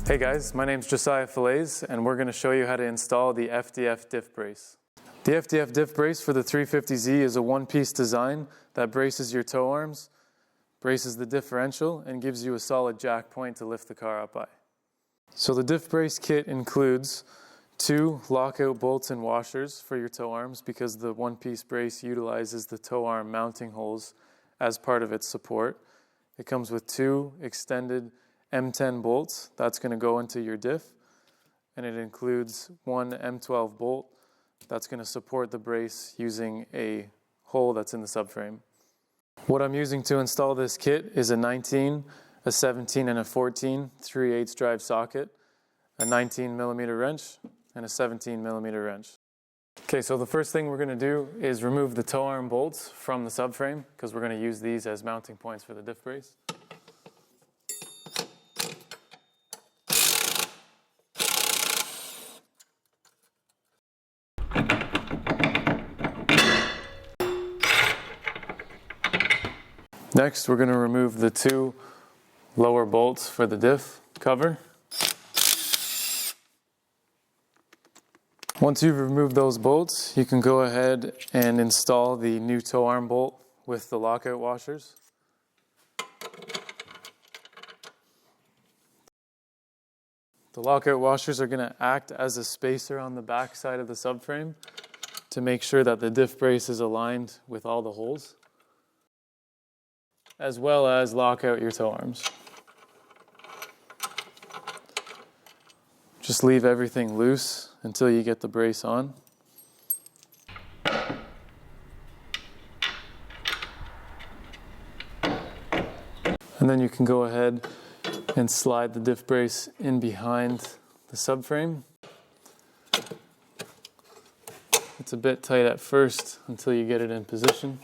Hey guys, my name's Josiah Fillets, and we're going to show you how to install the FDF Diff Brace. The FDF Diff Brace for the 350Z is a one-piece design that braces your toe arms, braces the differential, and gives you a solid jack point to lift the car up by. So the Diff Brace Kit includes 2 lockout bolts and washers for your toe arms because the one-piece brace utilizes the toe arm mounting holes as part of its support. It comes with 2 extended M10 bolts, that's going to go into your diff, and it includes 1 M12 bolt that's going to support the brace using a hole that's in the subframe. What I'm using to install this kit is a 19, a 17, and a 14 3/8 drive socket, a 19mm wrench, and a 17mm wrench. Okay, so the first thing we're going to do is remove the toe arm bolts from the subframe because we're going to use these as mounting points for the diff brace. Next, we're going to remove the 2 lower bolts for the diff cover. Once you've removed those bolts, you can go ahead and install the new toe arm bolt with the lockout washers. The lockout washers are going to act as a spacer on the back side of the subframe to make sure that the diff brace is aligned with all the holes, as well as lock out your toe arms. Just leave everything loose until you get the brace on. And then you can go ahead and slide the diff brace in behind the subframe. It's a bit tight at first until you get it in position.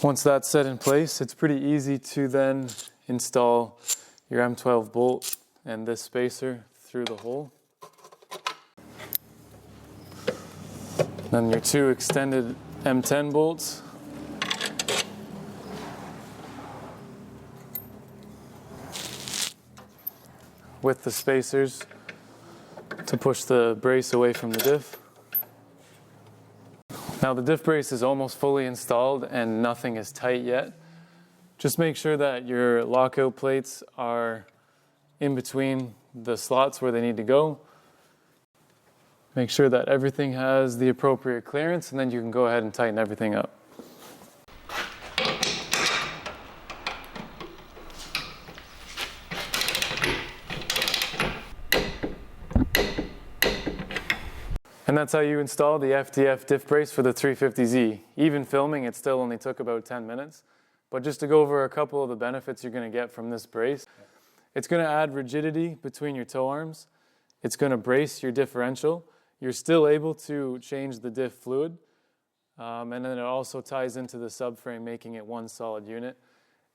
Once that's set in place, it's pretty easy to then install your M12 bolt and this spacer through the hole. Then your 2 extended M10 bolts. With the spacers to push the brace away from the diff. Now the diff brace is almost fully installed and nothing is tight yet. Just make sure that your lockout plates are in between the slots where they need to go. Make sure that everything has the appropriate clearance, and then you can go ahead and tighten everything up. And that's how you install the FDF Diff Brace for the 350Z. Even filming, it still only took about 10 minutes. But just to go over a couple of the benefits you're going to get from this brace, it's going to add rigidity between your toe arms. It's going to brace your differential. You're still able to change the diff fluid. And then it also ties into the subframe, making it one solid unit.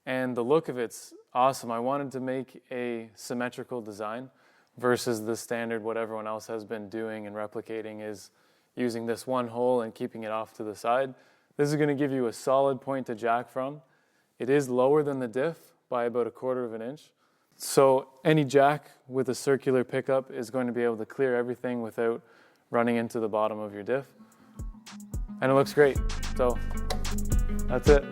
And the look of it's awesome. I wanted to make a symmetrical design versus the standard what everyone else has been doing and replicating is using this one hole and keeping it off to the side. This is going to give you a solid point to jack from. It is lower than the diff by about 1/4 of an inch. So any jack with a circular pickup is going to be able to clear everything without running into the bottom of your diff. And it looks great. So that's it.